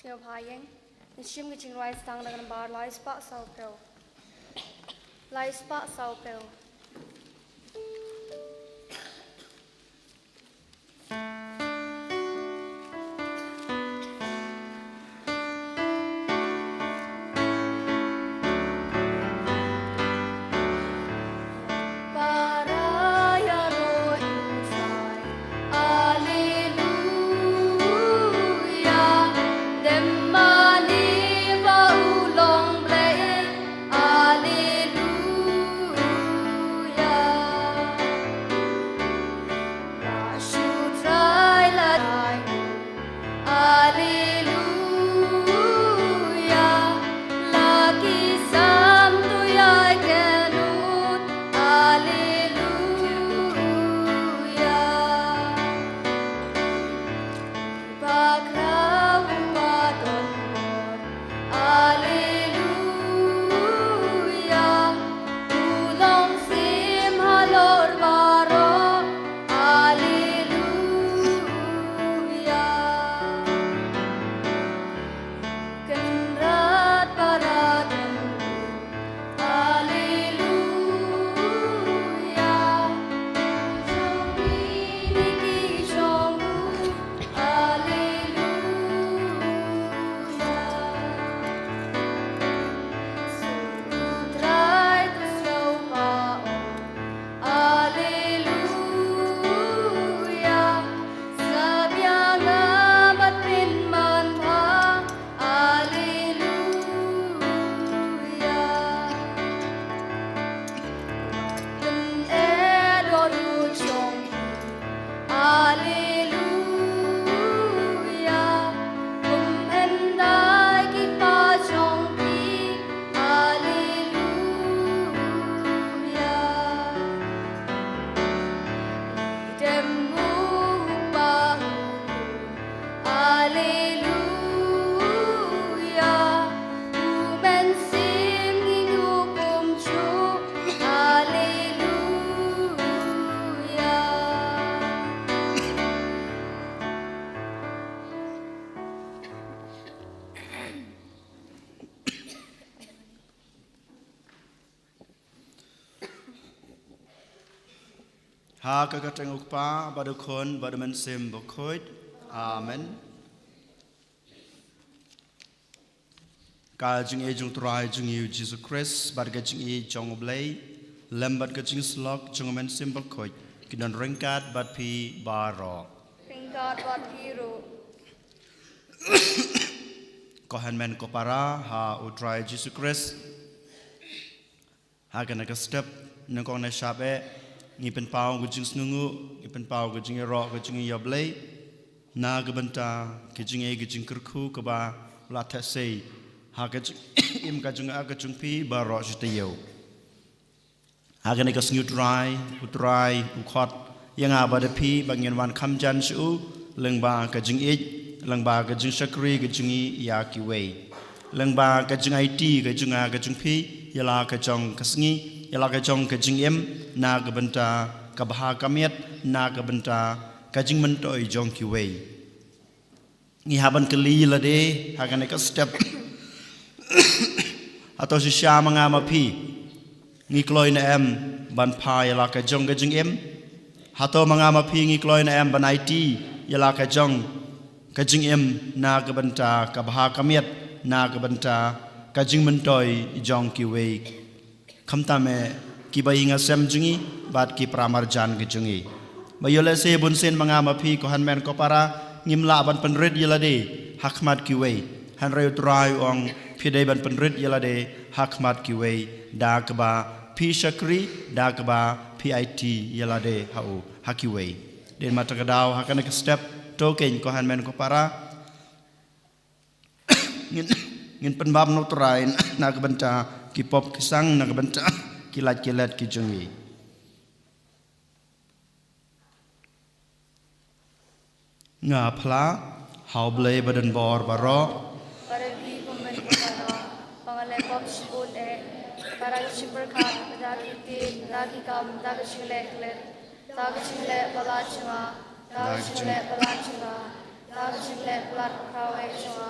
Chino Paying, the Shim Gitching Rice Tang and Bar Lies Spot Soul Pill. Lies Spot Soul Pill. Ha kakateng ukpa badukon baduman sim bokoit. Amen. Ka jing e jung trai jung yu Jesus Christ bad ka jing e jong oblay lembat ka jing slok jung men sim bokoit kidan rengkat bad pi baro. Ringkat bad hero. Kohan men ko para ha utrai Jesus Christ. Ha kana ka step nangkong na shabe ngi pen pau gu jing snungu ngi pen pau gu jing ro gu jing yoblay na ga banta ki jing e gu jing kurku ka ba la ta sei ha ka im ka jing a ka jing pi ba ro jte yo ha ga ne ka snu try u khot yang a ba de pi ba ngien wan kham jan su leng ba ka jing e leng ba ka jing sakri ka jing ya ki wei leng ba ka jing it ka jing a ka jing pi ya la ka jong ka sngi yala ka jong ka jing em na ka banta ka bha kamiat na ka banta ka jing man toy jong ki wei ngi haban ka li la de ha ka ne ka step ato si sha manga ma phi ngi kloi na em ban pha yala ka jong ka jing em hato manga ma phi ngi kloi na em ban it yala ka jong ka jing em na ka banta ka bha kamiat na ka banta ka jing man toy jong ki wei khamta me ki bayinga sem jungi bat ki pramar jan ki jungi bayole se bunsen manga ma phi ko hanmen ko para ngimla ban penrit yelade hakmat ki wei han reu trai ong phidei ban penrit yelade hakmat ki wei da ka ba phi shakri da ka ba pit yelade hau haki wei den matakadaw hakane ka step token ko hanmen ko para ngin penbab no trai na ka banta ki pop ki sang na banta kilat ki jungi nga phla hauble badan bor baro Para di kumen para pangale pop shibul e para shibur kha dagi ti dagi kam dagi chile bala chuma dagi chile bala chuma dagi chile bala krawe chuma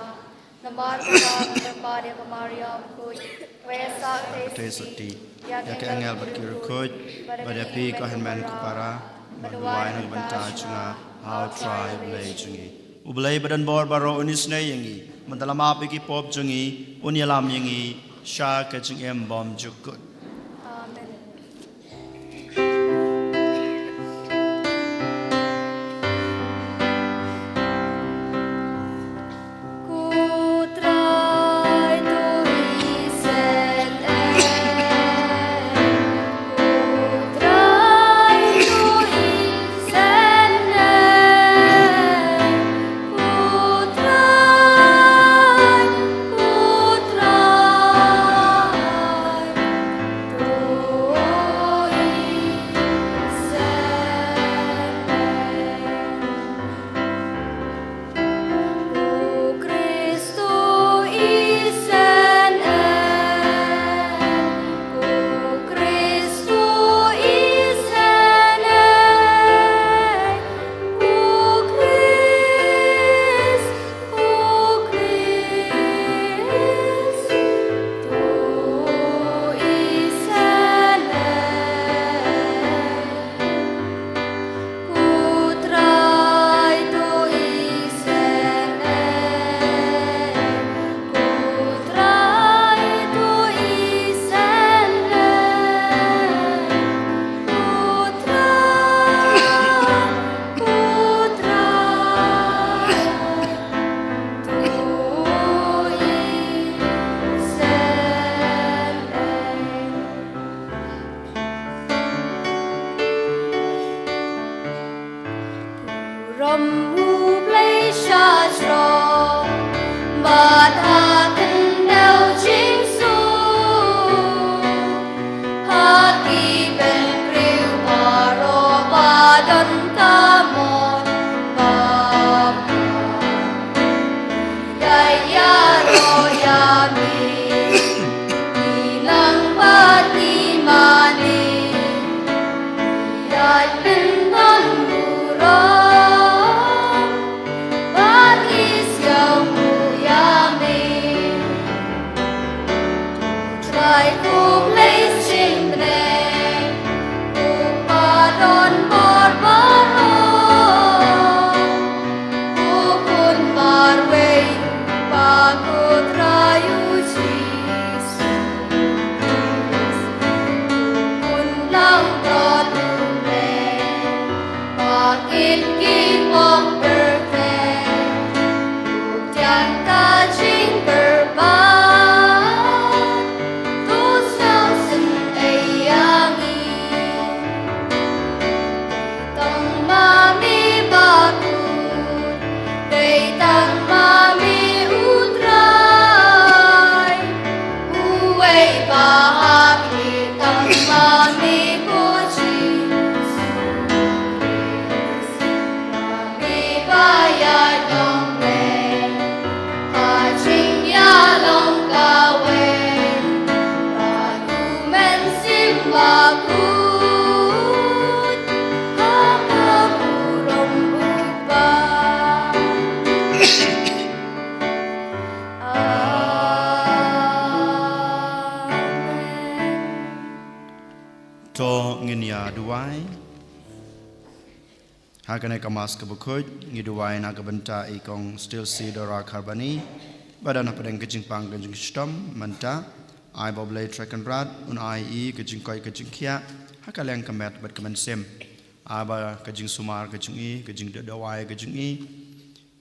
Namar Baba Maria Maria Kui Vesa Tesoti ya ke angel berkirukut badapi kahenman kupara baduai nang banta chunga how tribe lay chungi ublay badan bor baro unis nay yangi mandalama piki pop chungi unyalam yangi sha ka chung em bom jukut Amen. Hakanai kamas kabukut ngiduai na kabenta ikong still see dora karbani badana padang kecing pang kecing stom manta ai boblay track and rad un ai kecing koi kecing kia hakaleng kamet bad kamen sem aba kecing sumar kecing kecing dawai kecing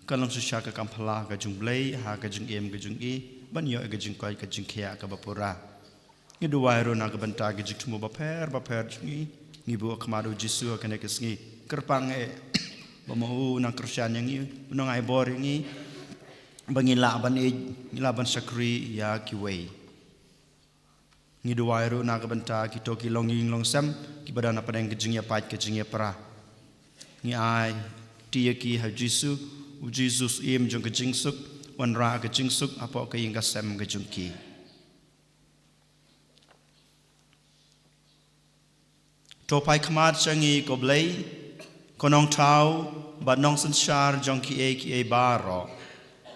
kalam susya ka kampala kecing blay ha kecing em kecing banyo kecing koi kecing kia kabapura ngiduai ro na kabenta kecing tumu baper ngibu akmadu jisu akanai kesngi kerpang bamau na Kristen yang ini unang ai bor ini bangilaban ngilaban sakri ya kiwei ngiduai ru na kabenta kitoki longing longsam kibadana padang kejingnya pat kejingnya pra ngi ai tiaki ha Jesus im jong kejingsuk wanra kejingsuk apa ke ingka sem kejungki topai khamat changi koblei konong tau ba nong sanchar jong ki e baro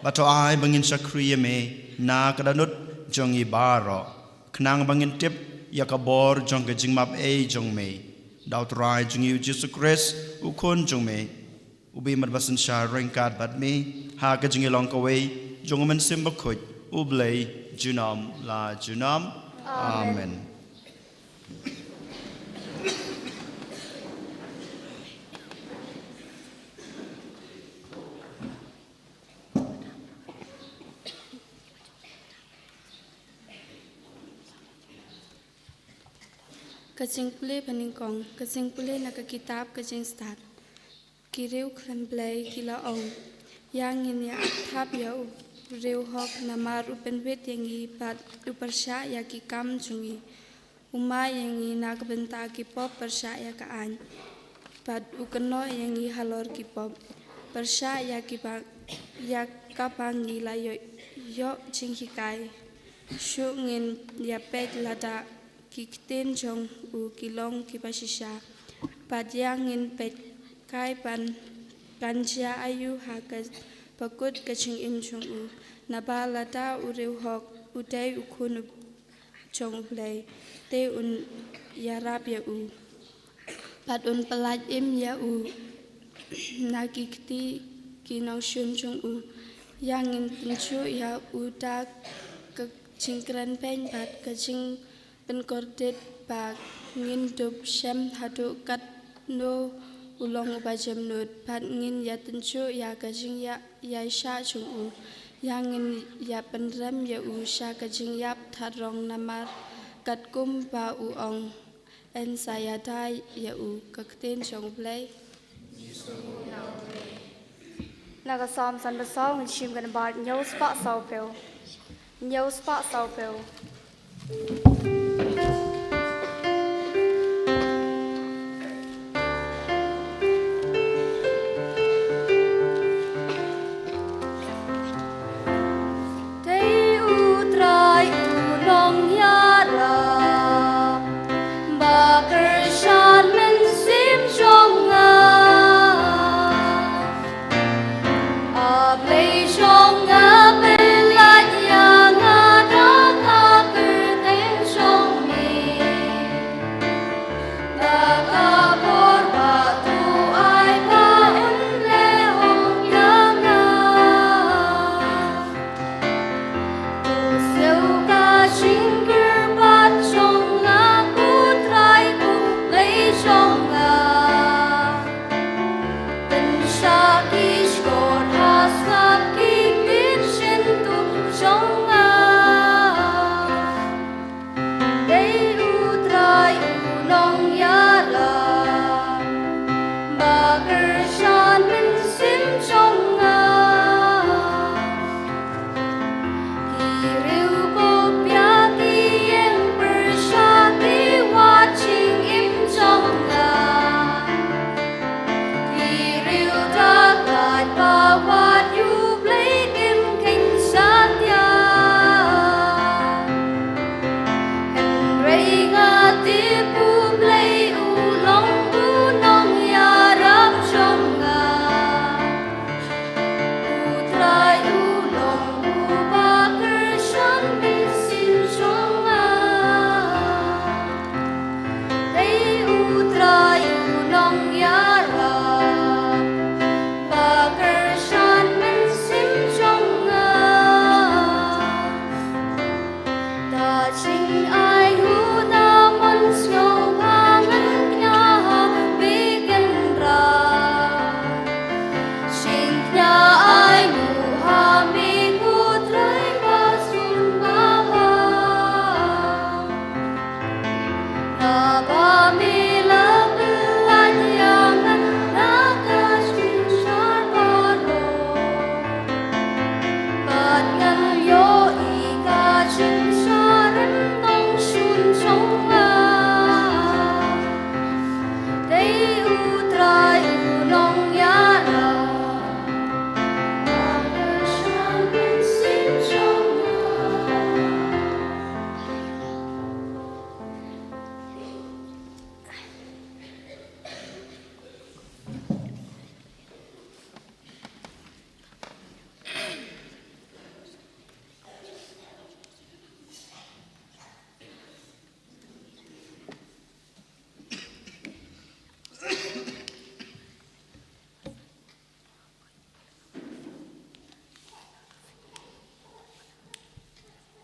Bato ai bangin sakriye me na kadanut jong I baro. Knang bangin tip yakabor jong ke jingmap jong me. Daut rai jong I Jesus Christ ukon jong me. Ubi madbasan sha rengkat bat me ha ke jing I long kaway jong man simba kuj ublay junam la junam. Amen. Kacing pule paningkong, kacing pule nak kitab kacing start. Kiriu klemplay kila ong, yang ini athap ya riu hok namar upen wet yang ipat upersya ya ki kam jungi. Uma yang I nak benta ki pop persya ya kaan. Pad ukeno yang I halor ki pop. Persya ya ki bang ya kapangi la yo jinghikai. Shu ngin ya pet lada kikten jong u kilong kipasisha padyangin pet kai pan kanja ayu hakas pakut kaching im jong u nabalata ureu hok utay ukun jong play te un yarab ya u pat un pelat im ya u nakikti kinong shun jong u yangin pencu ya u ta kachingkran pen pat kaching penkordet bag ngin dub syam hadu kat no ulong ubajam nut pat ngin ya tencu ya kajing ya sha chung u yang ngin ya penram ya u sha kajing yap tharong namar kat kum ba u ong en saya dai ya u kakten chong play Naga Psalm san basong chim gan bar nyau spa sau pel Trong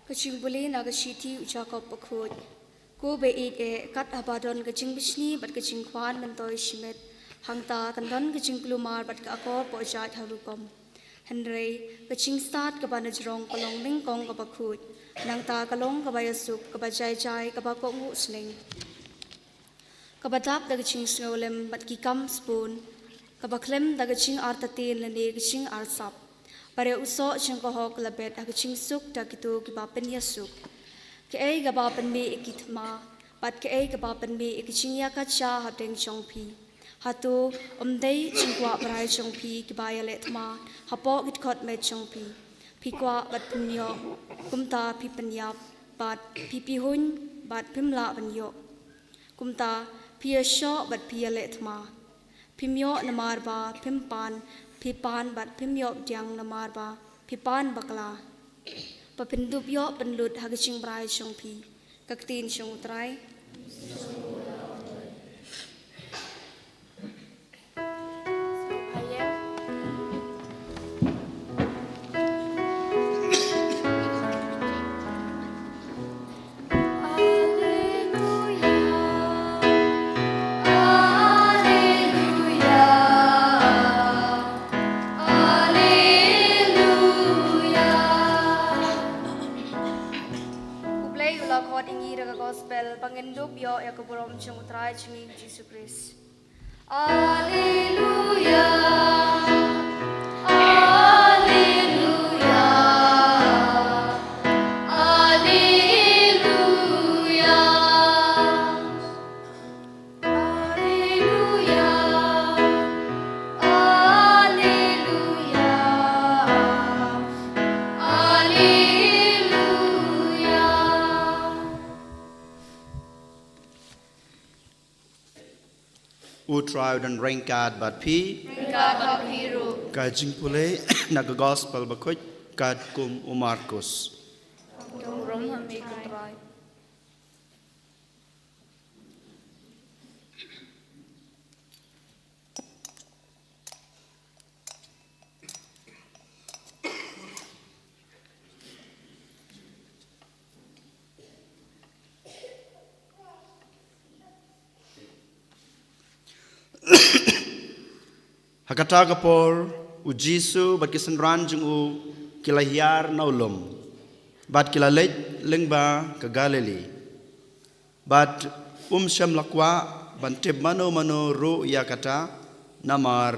Kaching bule na kashiti uchakop pakhut. Ko be it kat abadon kaching bishni bat kaching kwan mentoy shimet. Hangta tandon kaching plumar bat ka akor po jat halukom. Henry kaching start kabana jrong kalong ning kong kapakhut. Nangta kalong kabayasuk kabajay jay kabakong usling. Kabadap da kaching snolem bat kikam spoon. Kabaklem da kaching artatin lani kaching arsap. Pada usok cing kohok labet ak cing suk dak itu kibapen yasuk. Ke ai gabapen me ikitma, pat ke ai gabapen me ikicing ya kaca hateng chongpi. Hatu omdei cing kwa berai chongpi kibaya letma, hapo kit kot me chongpi. Pikwa bat punyo, kumta pi penyap, bat pipi hun, bat pimla penyo. Kumta pi asyo bat pi letma. Pimyo namarba pimpan. Pipan bat pimyop diang namarba, pipan bakla. Papindup yo penlut hagicing brai chongpi, kaktin chong utrai. Gospel pangendub yo ya keburom chung utrai chingi Jesus Christ. Alleluia. Alleluia. Alleluia. Alleluia. Alleluia. Alleluia. Utrai dan rengkat bat pi. Rengkat bat biru. Kajing pule naga gospel bakuj kad kum Markus. Keburom hamik utrai. Hakata kapor u Jisu bat kisan ranjung u kilahiar naulum bat kilalej lengba ke Galili bat syam lakwa bantib mano ru ya kata namar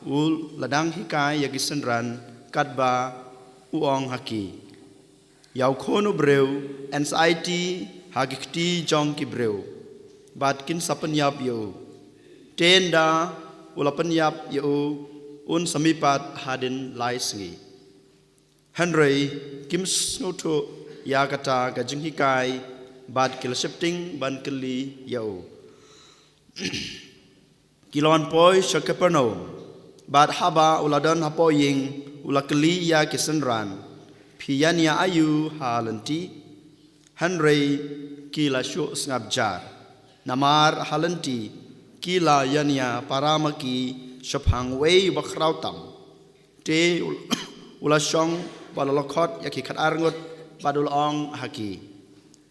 ul ladang hikai ya kisan ran kadba uong haki yau kono breu anxiety hagikti jong ki breu bat kin sapan yap yo tenda ulapan yap yo un samipat hadin lai singi Henry kim snoto ya kata gajing hikai bad kil shifting ban kili yo kilon poi shakaperno bad haba uladan hapo ying ulakli ya kisenran piyania ayu halanti Henry kila shu ngabjar namar halanti kila yania paramaki shapang wei bakrautam te ulashong balalokot yaki khat arngot badul ong haki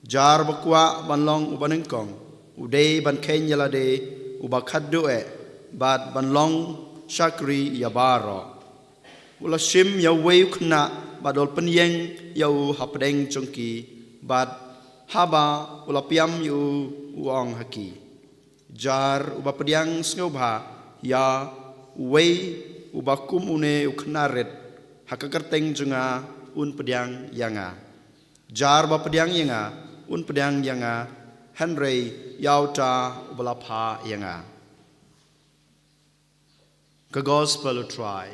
jar bakwa banlong ubanengkong uday ban kenyala de ubakaddu bad banlong shakri yabaro ulashim ya wei khna badol penyeng yau hapdeng chongki bad haba ulapiam yu uong haki jar uba pediang snobha ya wei uba kum une uknaret hakakerteng junga un pediang yanga jar ba pediang yanga un pediang yanga Henry yauta ubelapha yanga ke gospel try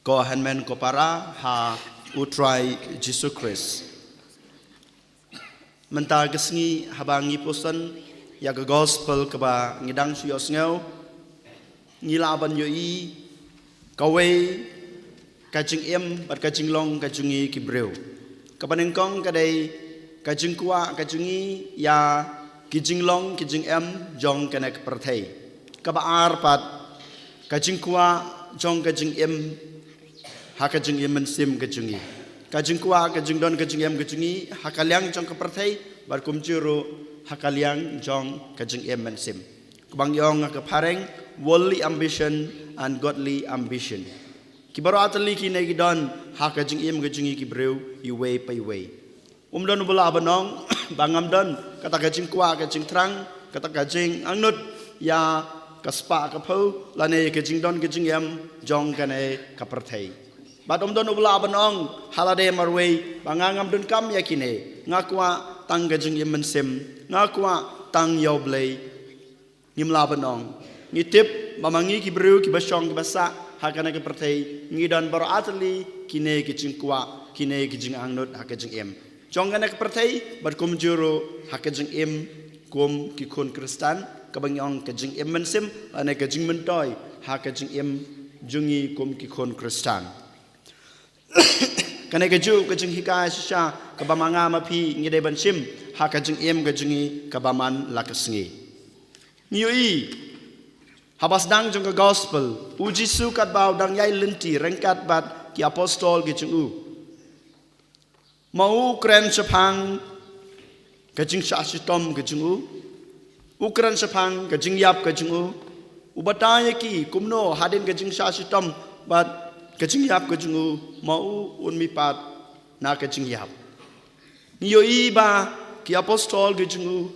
ko hanmen ko para ha utrai Jesus Christ mentar kesngi habangi posan ya ke gospel ke ba ngidang suyos ngau ngilaban yo i kawe kajing bat kajing long kajungi kibreu kabaneng kong kadai kajing kuwa kajungi ya kijing long kijing jong kanek perthai kabaar pat kajing kuwa jong kajing ha kajing mensim kajungi kajing kuwa kajing don kajing kajungi hakaliang jong keperthai bar kumjuru hakaliang jong kajing mensim kubang yong kapareng worldly ambition and godly ambition kibaro atali kine gidon ha kajing kajungi kibreu iwe pa iwe don bula abanong bangam don kata kajing kuwa kajing terang kata kajing angnut ya kaspa kapau lane kajing don kajing jong kane kaperthai bat don bula abanong halade marway bangangam don kam yakine ngakwa tang kajing mensim ngakwa tang yoblay ngimla abanong ngitip mamangi kibreu kibasong kibasa hakana kaperthai ngidon baro atali kine kajing kuwa kine kajing angnut ha kajing jong kanek perthai berkum juru hakajing kum kikun Kristan kabangyong kajing mensim ane kajing mentoy hakajing jungi kum kikun Kristan kanek kajing hikai sisa kabamanga mapi ngide bansim hakajing kajingi kabaman lakasngi nyui habas dang jong gospel uji su kat bau dang yai lenti rengkat bat ki apostol kajing mau keren sepang kajing sasitom kajing ukran sepang kajing yap kajing ubataya ki kumno hadin kajing sasitom bat kajing yap kajing mau unmipat na kajing yap niyo iba ki apostol kajing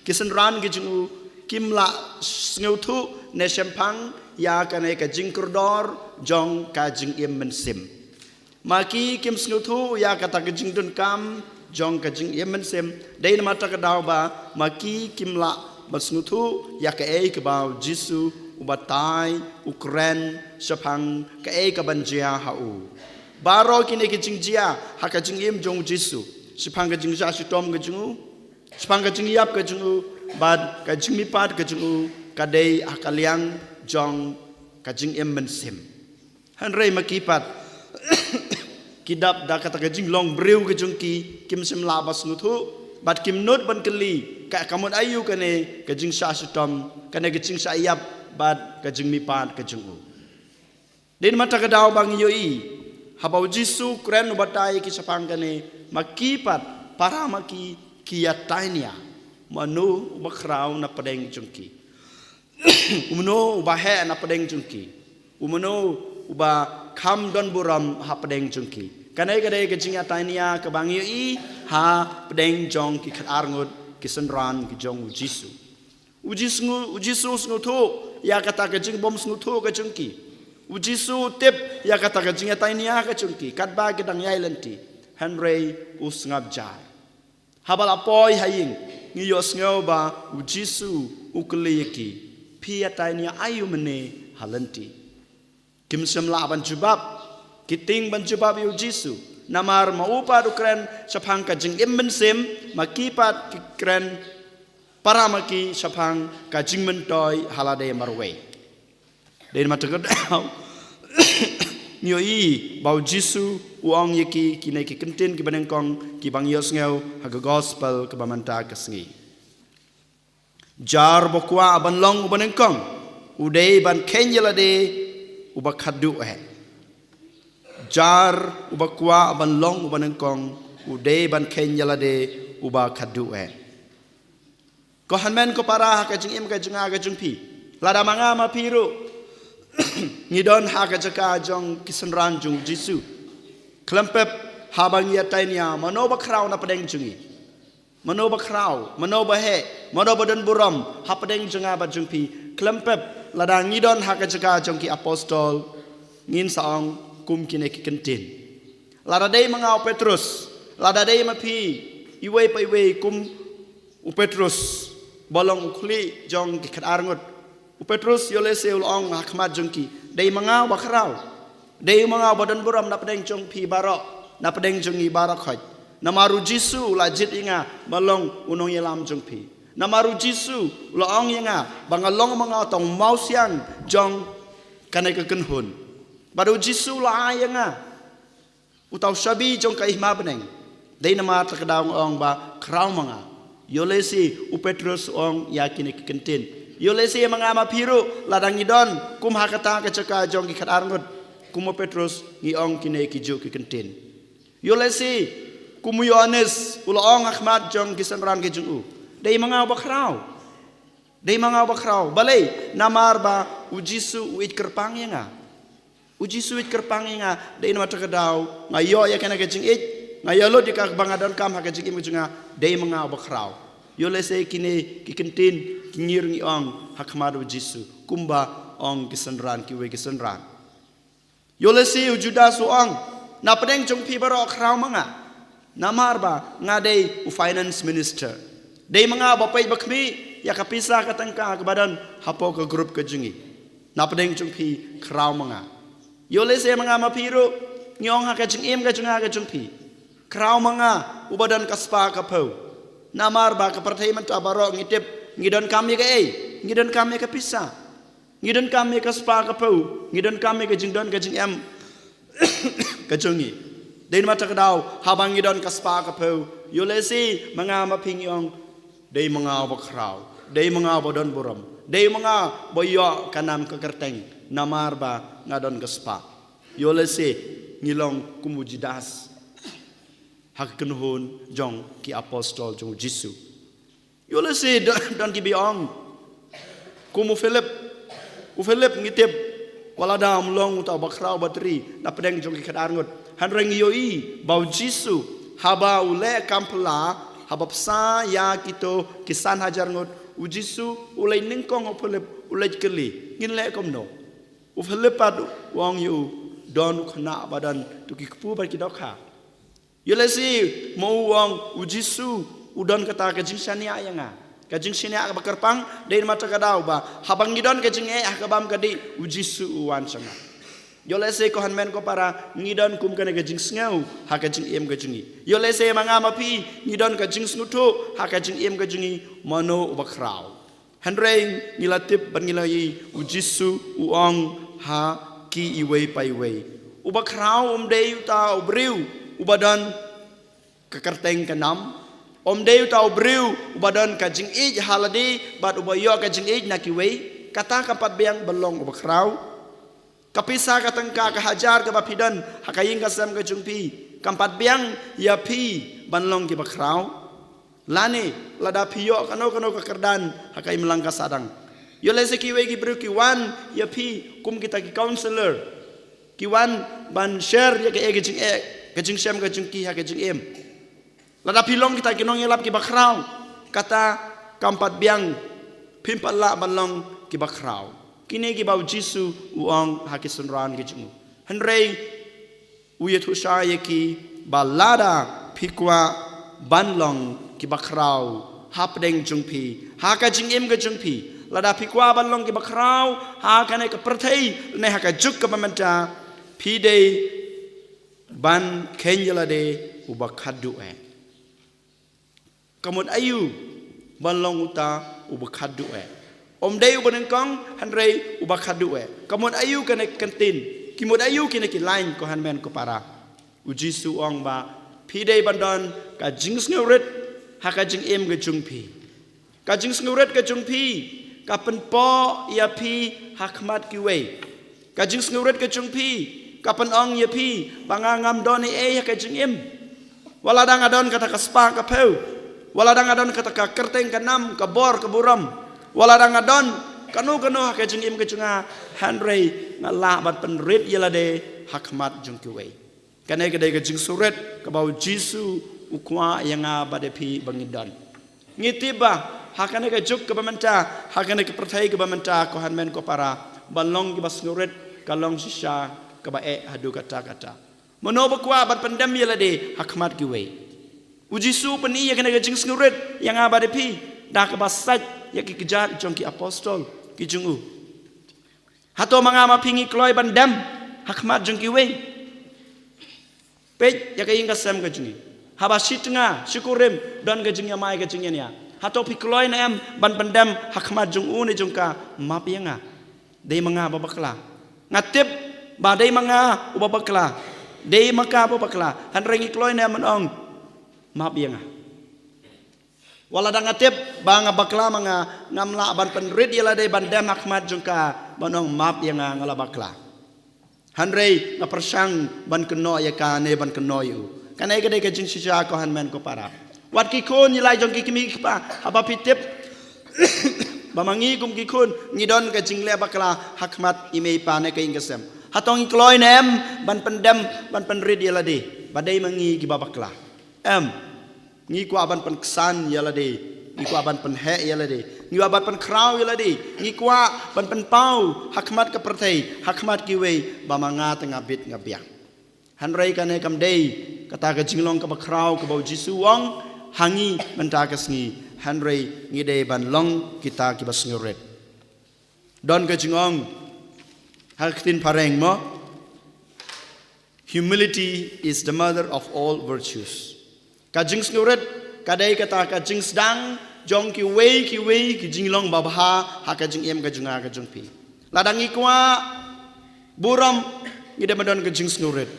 kisenran kajing kimla sneutu ne sempang ya kane kajing kurdor jong kajing mensim maki kim snutu ya kata kajing dun kam jong kajing mensim dai na mata kadaw ba maki kimla basnutu ya ka ei kabau jisu ubatai ukren sapang ka ei ka banjia hau baro kine kajing jia ha kajing jong jisu sapang kajing ja sitom kajing sapang kajing yap kajing bad kajing mipat kajing kadai akaliang jong kajing mensim hanrei makipat kidap da kata kajing long breu kajung ki kim sim labas nuthu bat kim not ban kali ka kamon ayu kane kajing sa sitom kane kajing sa yap bat kajing mipat kajing din mata kadaw bang yoi habau jisu kren batai ki sapang kane makipat para maki kiyatainia manu bakrau na padeng jungki umno ubahe na padeng jungki umno uba kam don buram ha pedeng jungki kanai kadai kajing atainia kabangi i ha pedeng jong ki kharngut kisenran ki jong ujisu snuthu ya kata kajing bom snuthu kajungki ujisu tip ya kata kajing atainia kajungki katba gedang yai lenti hanrei usngap jar habal apoi haying ngiyos ngoba ujisu ukliyeki pi atainia ayu mene halenti kim semla ban jubab kiting ban jubab yu jisu namar maupa ukren sapang kajing mensim makipat kikren para maki sapang kajing mentoy halade marwe den matagadaw nyoi bau jisu uang yeki kinai ki kentin ki banengkong ki bang yos ngeu haga gospel ke bamanta kasngi jar bokwa ban long banengkong udei ban kenyalade uba khadu jar uba kwa ban long uba nengkong ude ban kenyalade uba khadu ko hanmen ko para kajing kajing kajing pi lada manga ma piru ngidon ha kajaka jong kisenran jung jisu klempep habang ya tainia mano bakrau na pedeng jungi mano bakrau mano bahe mano badan buram ha pedeng junga ba jung pi klempep lada ngidon ha kajaka jong ki apostol ngin saong kum kine ki kentin lada dei mangau Petrus lada dei mapi iwe pa iwe kum Petrus bolong ukli jong ki khadarngut Petrus yole seul ong hakmat jong ki dei mangau bakrau dei mangau badan buram na pedeng jong pi barok na pedeng jong i barok khoj na maru jisu lajit inga bolong unong yelam jong pi namaru jisu loong yanga bangalong mga tong mau siang jong kanay kakenhun Baru Jisu la yang utau sabi jong ka ihma beneng. Dei nama terkedaung ong ba krau manga. Yolesi u Petrus ong yakin ki kentin. Yolesi manga ma piru ladang idon kum hakata ka caka jong ki khadarngut. Kum Petrus ngi ong kine ki ju ki kentin. Yolesi kum Yohanes ula ong Ahmad jong ki sanran ki jung u. Dei manga ba krau. Dei manga ba krau. Balai namar ba u Jisu u it kerpang yang Uji suit kerpang nga dei nama terkedau ngayo ya kena kecing it ngayo lo di kak bangadon kam ha kecing imujunga dei menga bakrau yo lese kini kikentin kinyir ngi ong hakmadu Jisu kumba ong kisenran kiwe kisenran yo lese Judas ong na pedeng jong pi baro krau manga namar ba ngadei u finance minister dei menga bapai bakmi ya kapisa katangka ke badan hapo ke grup ke jungi na pedeng jong pi krau manga Yo lese manga mapiru nyong ha kajing im kajing ha kajing pi krau manga ubadan kaspa kapau namar ba ka partai man abaro ngitip ngidon kami ke ngidon kami ke pisa ngidon kami kaspa kapau ngidon kami kajing don kajing em kajungi dein mata kadau habang ngidon kaspa kapau yo lese manga maping yong dei manga ba krau dei manga bodon buram dei manga boyo kanam ke kerteng namar ba ngadon gespa yolese ngilong kumujidas hak kenhun jong ki apostol jong Jisu yolese don ki biong kumu Philip ngitip wala dam long uta bakrau bateri na pedeng jong ki kadarngot hanreng yoi bau Jisu haba ule kampla haba psa ya kito kisan hajar ngot u Jisu ulai ningkong Philip ulai keli ngin le komno Ufelepat wang yu don kena badan tuki kepu bar kidokha. Yolesi mau wang ujisu udon kata kajing sania ayanga. Kajing sania ak bakarpang dari mata kadau ba habang ngidon kajing akabam kadi ujisu uwan sanga. Yolesi kohan men ko para ngidon kum kana kajing sngau ha kajing em kajingi. Yolesi mangama pi ngidon kajing snutu ha kajing em kajingi mano bakrau. Handreng nilatip ban ngilai ujisu uang ha ki iwei pai wei ubakrau dei ta ubriu ubadan kekerteng kenam dei ta ubriu ubadan kajing ij haladi bat ubayo kajing ij nakiwei kata kapat biang belong ubakrau kapisa katangka kahajar ke bapidan hakaying kasam ke jungpi kampat biang ya pi banlong ki bakrau lani lada piyo kano kekerdan hakai melangkah sadang yo lese kiwe ki bru kiwan ya pi kum kita ki counselor kiwan ban share ya ke kejing syam kejing ki ha kejing em lada pilong kita kinong yelap ki bakrau kata kampat biang pimpala banlong ki bakrau kini ki bau Jisu uang ha ki sunran ki jingu henrei uyethu sha ye ki balada pikwa banlong ki bakrau hapdeng jungpi ha ka jingim ke jungpi lada pikwa balong ki bakrau ha ka ne ka perthei ne ha ka juk ka mamanta pi de ban kenyala de ubakhadu kamut ayu balong uta ubakhadu dei ubaneng kong hanrei ubakhadu kamut ayu ka ne kantin kimut ayu ki ne ki line ko han men ko para ujisu ong ba pi de bandon ka jings ngeuret hakajing em ke jungpi kajing snuret ke jungpi kapen po ya pi hakmat kiwe kajing snuret ke jungpi kapen ong ya pi bangangam doni hakajing em wala dang adon kata kaspa ka peu wala dang adon kata ka kerteng kanam ka bor ka buram wala dang adon kanu hakajing em ke junga hanrei ngala bat penrit yelade hakmat jungkiwe kanai kedai kajing suret ka bau Jisu ukwa yang abade pi bangidan ngitiba hakane ke juk ke bamenta hakane ke pertai ke bamenta ko han men ko para balong ki basnuret kalong sisa ke bae hadu kata mono bakwa bat pendam yelade hakmat ki we ujisu peni ya kene ke jing snuret yang abade pi dak basaj ya ki kejat jong ki apostol ki jungu hato mangama pingi kloy bandam hakmat jong ki we pe ya ke inga sam ke jungi habasit nga syukurim don ke jingnya mai ke jingnya nia hato pikloy na em ban pendam hakmat jung uni jungka map yang dei menga babakla ngatip ba dei manga ubabakla dei maka ubabakla han rengi kloi ne manong map yang wala dangatep banga bakla manga ngamla ban penrit yala dei ban dem Ahmad jungka manong map yang ngala bakla han rei na persang ban keno ya ka ne ban keno yu kanai gede ke jing sisa ko han men ko para wat ki kon yilai jong ki kimi pa aba pitep bamangi kum ki kun ngidon ke jingle bakla Ahmad imei pa ne ke ingesem hatong kloi nem ban pendem ban penrid yala de badai mangi ki babakla ngi kwa ban pen ksan yala de ngi kwa ban pen he yala de ngi wa ban pen kraw yala de ngi kwa ban pen pau Ahmad ke pertai Ahmad ki wei bamanga tengah bit ngabiak hanrai kane kam dei kata ke jinglong ke bakraw ke bau jisu wong hangi mentakas ngi hanrei ngide ban long kita kibas nguret don ke jingong haktin pareng mo humility is the mother of all virtues kajing nguret kadai kata kajing sedang jong ki wei ki jinglong babha ha kajing em kajunga kajung pi ladang ikwa buram ngide badon kajing nguret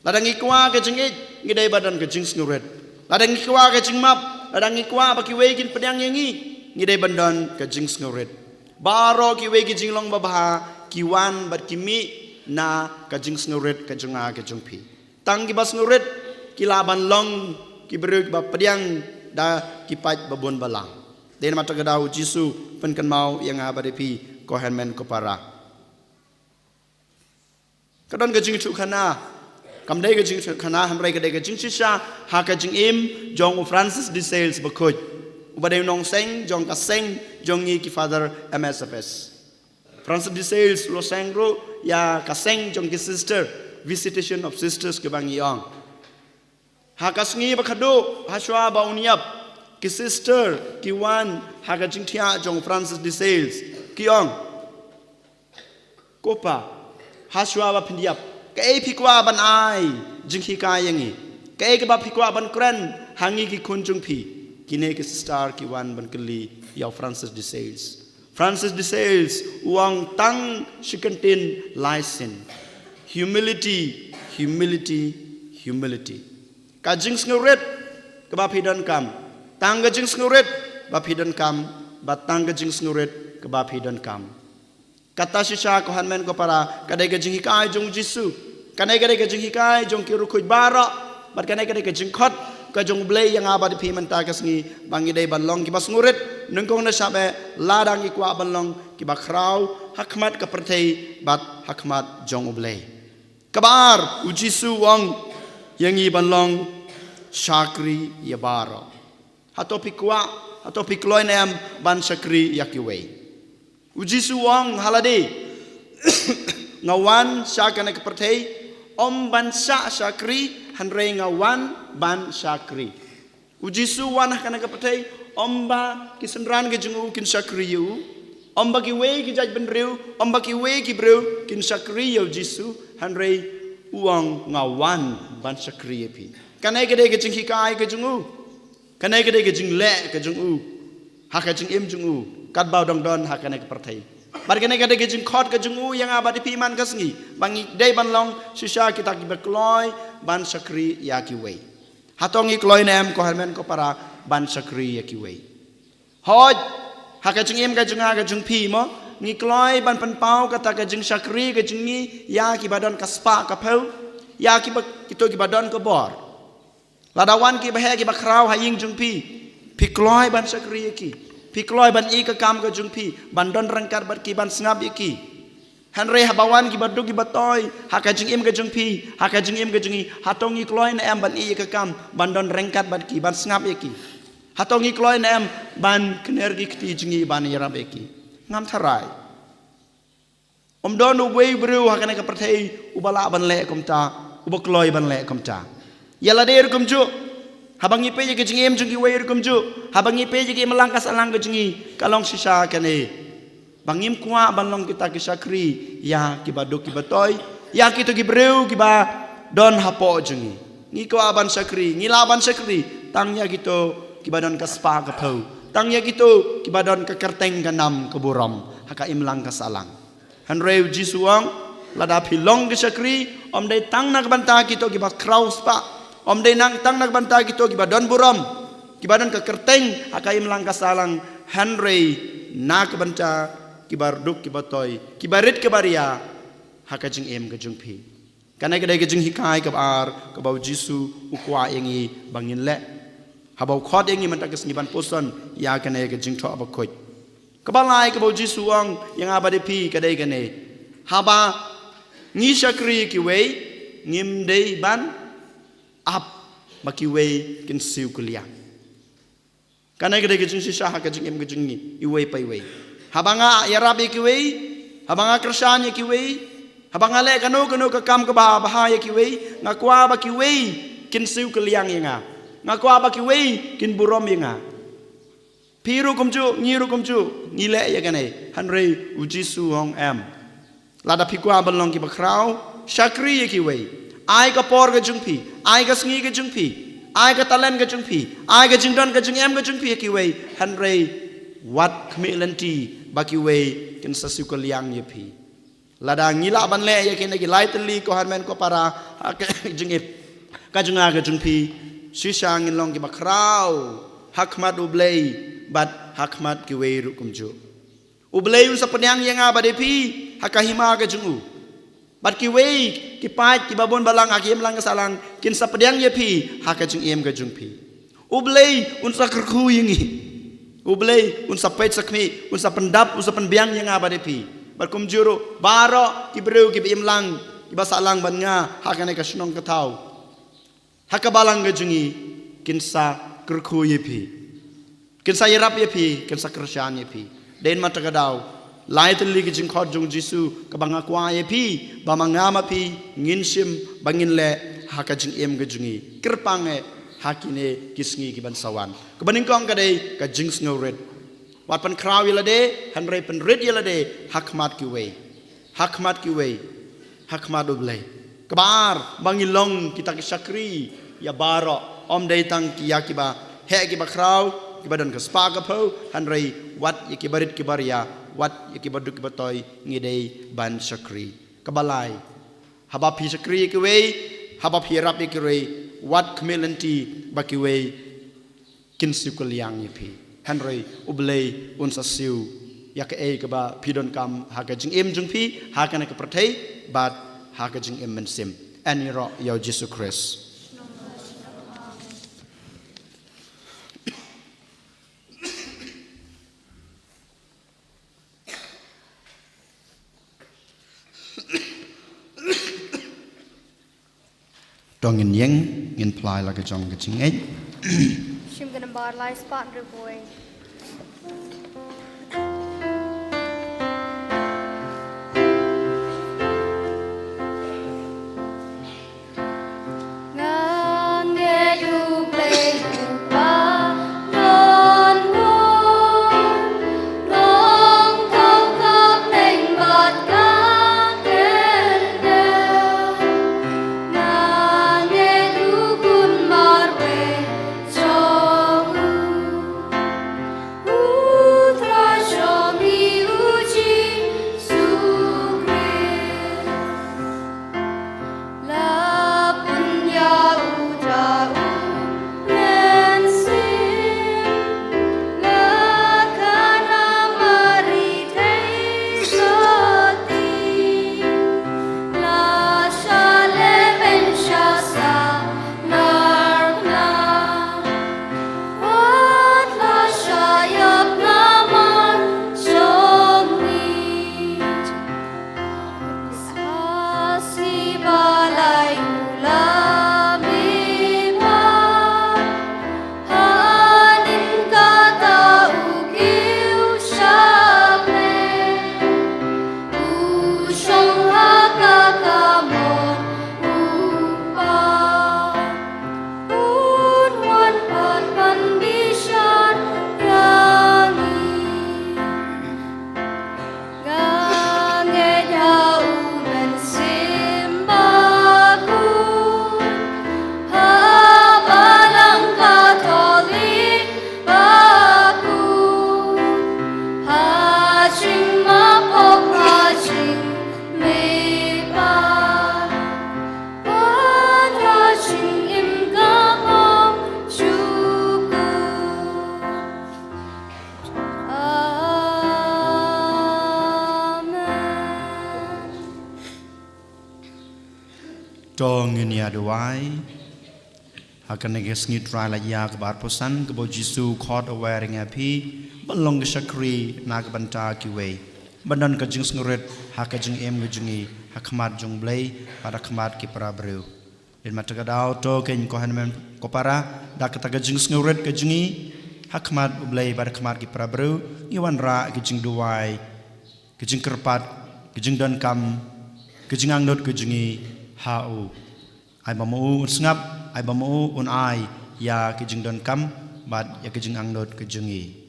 ladang ikwa kajing ngide badon kajing nguret ladang ikwa kajing map ladang ikwa baki wegin pedang yangi ngidai bandon ke jing nguret baro ki wegi jinglong babha kiwan bat kimi na ke jing nguret ke junga ke jungpi tang ki bas nguret ki laban long ki beruk ba pedang da ki paj babon balang den mata gadau jisu pen kan mau yang abadepi ko hanmen ko para kadon ke jing chu khana kam dei ke jing khana hamrai ke dei ke jing sisa ha ke jing im jong Francis de Sales bakoj ubadai nong seng jong ka seng jong ni ki father MSFS Francis de Sales lo sengro ya ka seng jong ki sister visitation of sisters ke bang yong ha ka sngi bakhado ha shwa ba uniap ki sister ki wan ha ka jing thia jong Francis de Sales ki yong kopa ha shwa ba phindiap kei pikwa ban ai jinghi ka yangi kei ke ba pikwa ban kren hangi ki kunjung pi kine ke star ki wan ban keli ya Francis de Sales uang tang shikantin license humility ka jing nguret ke ba pidon kam tang ga jing nguret ba pidon kam ba tang ga jing nguret ke ba pidon kam kata sisa ko hanmen ko para kadai ke jing hikai jong jisu kanai kadai ke jing hikai jong ki rukuj bara bat kanai kadai ke jing khot ka jong blei yang aba di piman ta kasngi bangi dai balong ki bas ngurit nungkong na sabe ladang ki kwa balong ki bakraw Ahmad ka pertei bat Ahmad jong blei kabar ujisu wong yang i balong sakri ya baro hato pikwa hato pikloi nem ban sakri yakiwei ujisu wong halade ngawan sakane ka pertei om ban sakri hanrei ngawan ban sakri ujisu wan kana ka patei omba kisenran ke jungu kin sakri yu omba ki we ki jaj benriu omba ki we ki breu kin sakri yu jisu hanrei uang ngawan ban sakri pi kanai ke de ke jing hikai ke jungu kanai ke de ke jing le ke jungu ha ka jing im jungu kat bau dong don ha kana ka patei bar kanai ke de ke jing khot ke jungu yang abadi pi man kasngi bangi dei ban long sisa kita ki bekloi ban sakri ya ki wei hatongi kloi nem ko hermen ko para ban sakri ya ki wei hoj ha ka jing im ka junga ka jung pi mo ngi kloi ban pan pau kata ka jing sakri ka jingi ya ki badon ka spa ka phau ya ki ba kito ki badon ko bor ladawan ki bahe ki bakraw ha ying jung pi kloi ban sakri ya ki pi kloi ban i ka kam ka jung pi ban don rangkar bat ki ban sngap ya ki hanrei habawan ki badu ki batoi haka jing im ke jung pi haka jing im ke jungi hatongi kloi na em ban i ke kam bandon rengkat bat ki ban sngap eki hatongi kloi na em ban kenergi kti jungi ban yarab eki ngam tharai om don wei bru haka ne ka perthei ubala ban le komta uba kloi ban le komta yala der kumju habangi pe ke jing im jungi wei kumju habangi pe ke melangkas alang ke jungi kalong sisa kane bangim kwa balong kita ki sakri ya ki baduk ki batoi ya ki to ki breu ki ba don hapo jungi ngi ko aban sakri ngi laban sakri tangnya gitu ki badon ka spa ka phau tangnya gitu ki badon ka kerteng ka nam ka buram haka imlang ka salang hanreu jisuang lada pilong ke syakri om dai tang nak banta kita ki ba kraus pa om dai nang tang nak banta kita ki ba don buram ki ba don ke kerteng akai melangka salang Henry nak banta ki bar duk ki ba toy ki barit ke baria hakajing em ke jung pi kanai ke dai ke jung hikai ke ar ke bau jisu ukwa yengi bangin le habau khot yengi man takas ngiban poson ya kanai ke jung tho abakoi kebalai ke bau jisu ang yang abade pi ke dai kane haba ngi syakri ki wei ngim dei ban ap maki wei kin siu kuliang kanai ke dai ke jung sisa hakajing em ke jung ni i wei pai wei habanga yarabi ki wei habanga krishanya ki wei habanga le kanu ke kam ke bahaya ki wei ngakwa ba ki wei kin siu kuliang yenga ngakwa ba ki wei kin burom yenga piru kumju ngiru kumju ngile ya kane hanrei ujisu hong am lada pikwa balong ki bakrau syakri ye ki wei ai ka por ke jungpi ai ka sngi ke jungpi ai ka talent ke jungpi ai ka jingdon ke jing am ke jungpi ki wei hanrei wat kmilanti ba ki wei kin sasu ko liang ye pi lada ngila ban le ye kene ki lightly ko harmen ko para jingip ka junga ke jungpi sisa ngilong ki bakrau hakmat ublei bat hakmat ki wei rukumju ublei un sapanyang yang abade pi hakahima ke jungu bat ki wei ki pat ki babon balang akim lang salang kin sapanyang ye pi hakajung em ke jung pi ublei un sakrku yingi ublei un sapait sakmi un sapendap un sapenbiang yang abade pi bat kumjuru baro ki breu ki im lang ki basalang ban nga hakane ka snong ka tau hakabalang ke jungi kin sa krku ye pi kinsa yerap ye pi kinsa krisyan ye pi den mata kadau lai teli ki jing khot jung jisu ka banga kwa ye pi ba mangama pi nginsim bangin le haka jing em ga jungi kirpange hakine kisngi ki ban sawan ka baning kong ka dei ka jing sngo red wat pan kraw yela de hanre pan red yela de hakmat ki wei hakmat ublei kabar bangilong kita ki sakri ya baro om dei tang ki yakiba he ki ba kraw kibadan ke spa ka po hanrei wat yaki barit kibaria wat yaki baduk batoy ngidei ban sakri kabalai haba pi sakri ki wei haba pi rap ki rei wat kmelanti ba ki wei kin sikuliang pi hanrei ublei un sasiu yak e ka ba pidon kam ha ka jing em jung pi ha ka na ka prathei bat ha ka jing em mensim ani ro yo Jesus Christ dong ngin plai la ka jong ka ching ei Shim gonna bar lai spot the boy. Tong ini ada wai. Hakan neges ngit rai la ya ke bar posan ke bo Jisu khot wearing api balong ke syakri na ke banta ki wei. Bandan ke jing snuret hak jing em ke jingi hak khamat jong blai pada khamat ki para breu. Den mata ka dau to ken ko hanmen ko para dak ta ke jing snuret ke jingi hak khamat blai pada khamat ki para breu ni wan ra ke jing duai ke jing kerpat ke jing dan kam ke jing angnot ke jingi hau. Ai bamu sngap ai bamu un ai ya ke jing don kam bat ya ke jing angnot ke jingi.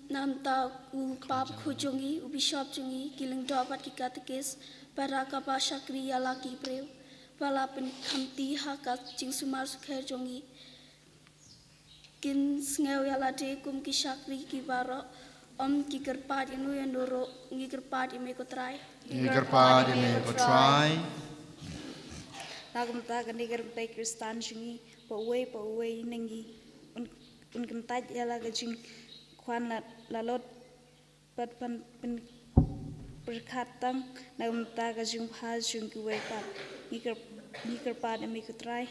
Nam ta u pap khujongi u bishop jongi kiling dopat ki katekis para ka ba syakri ya laki preu pala pen khamti hakat jing sumar sukher jongi kin sngew ya lade kum ki syakri ki baro ki kerpat inu ya ndoro ngi kerpat ime ko try lagum ta kan diger pe kristan jongi po we nengi un kentaj ya la jing kwan la lot pat pan pen berkatang na umta ka jung ha jung ki we pat Niker pa de me ko try.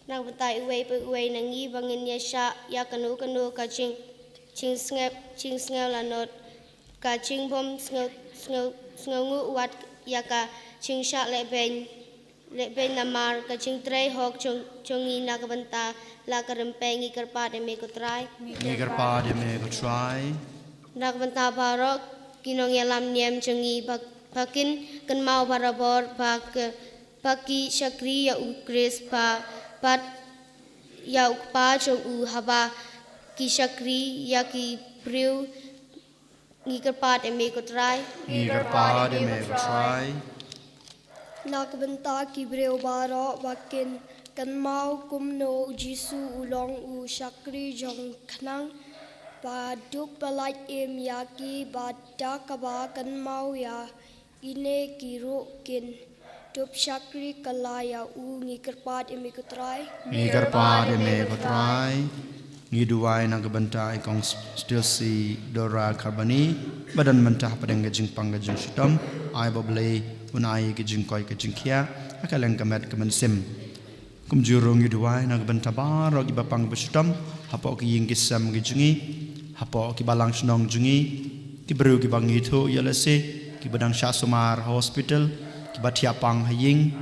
Nang batai uwe nangi bangin ya sha ya kanu ka ching sngew la not ka ching bom sngew ngu wat ya ka ching sha le ben namar ka ching trai hok chongi na ka banta la ka rempe niker pa de me ko try. Nak banta baro kinong ya lam niam chongi Pakin kan mau barabor paki syakri ya ukris pat ya ukpa chong u haba ki syakri ya ki priu ngiker pat eme ko try nak benta ki breu baro bakin kan mau kumno Jisu ulong u syakri jong khnang baduk balai em yaki badak kaba kan mau ya ine kiro kin tup syakri kalaya u ngikerpat eme ko try ngiduai nang kebentai kong still si dora karbani badan mentah padang gajing panggajing sitom ai boble unai gajing koi gajing kia akaleng kamet kemensim kumjurung ngiduai nang kebentai baro ki bapang besitom hapo ki ying kisam gajingi hapo ki balang senong jungi ki beru ki bangi thu yalase ki badang Shah Sumar Hospital ki batia pang haying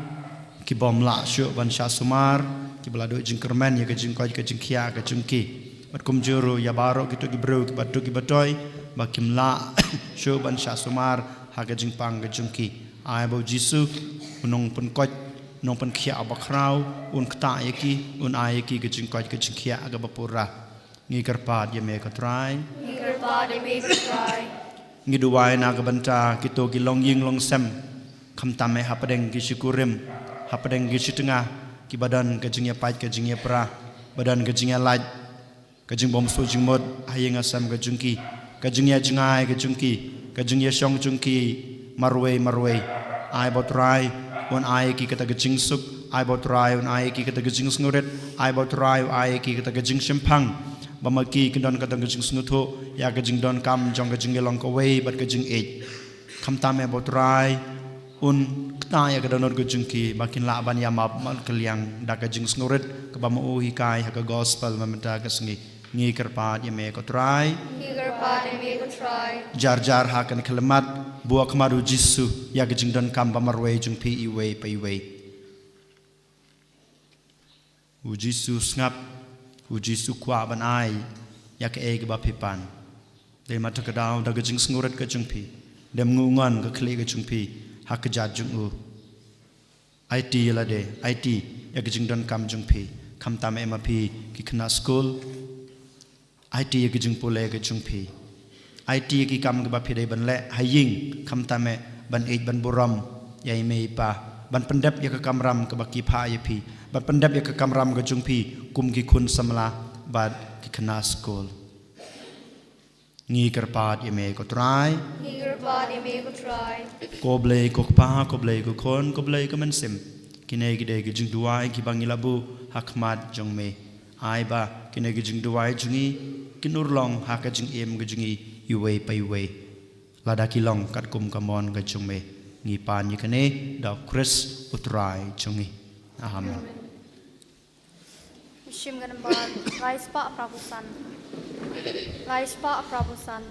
ki bom la syu ban Shah Sumar ki balado jingkerman ya ke jingkoi ke jingkia ke jingki bat kumjuru ya baro gitu ki bro ki batu ki batoi bakim la syu ban Shah Sumar ha ke jingpang ke jingki ai bo Jisu unong pen koj nong pen khia abakrau un kta yaki un ai yaki ke jingkoi ke jingkia aga bapura ngikerpat ya me ka try ngiduai na ka banta kito ki long ying long sem kham tame hapadeng ki syukurim hapadeng ki syitengah ki badan ka jingya pait ka jingya pra badan ka jingya laj ka jing bom so jing mod hayeng asam ka jungki ka jingya jingai ka jungki ka jingya syong jungki marwe ai botrai on ai ki kata ka jing suk ai botrai on ai ki kata ka jing snuret ai botrai ai ki kata ka jing shempang bamaki kendon kadang gajing snutho ya gajing don kam jong gajing long kawai bat gajing ej kam tame botrai un kta ya kadon gajing ki bakin la ban ya map mal keliang da gajing snuret ke bama u hikai ha gospel mamenta kasngi ngi kerpat ya me ko try jar ha kan kelemat bua kemaru Jisu ya gajing don kam bamarwe jung pi iwe u Jisu ngap uji sukwa ban ai ya ke eg ba pipan de mata ka daw da gajing sngurat ka jungpi dem ngungan ka khle ka jungpi ha ka ja jung u IT la de IT ya gajing don kam jungpi kam tam MAP ki khna school IT ya gajing pole ka jungpi IT ki kam ka ba phi dei ban le haying kam tam ban ej ban buram ya me pa ban pendap ya ka kamram ka ba ki pha ya phi bat pendap ya ke kamram ke jungpi kum ki kun samla bat ki khna school ngi kerpat ya me ko try ko blei ko pa ko blei ko kon ko blei ko men sim kine gide gijing duai ki bangilabu hakmat jong me ai ba kine gijing duai jungi kinur long hakajing em gijingi yuwe pai we lada kilong kat kum kamon ga jong me ngi pan yikane da Chris utrai jungi amen Shim ganamba rise pa prabusan. Rise pa prabusan.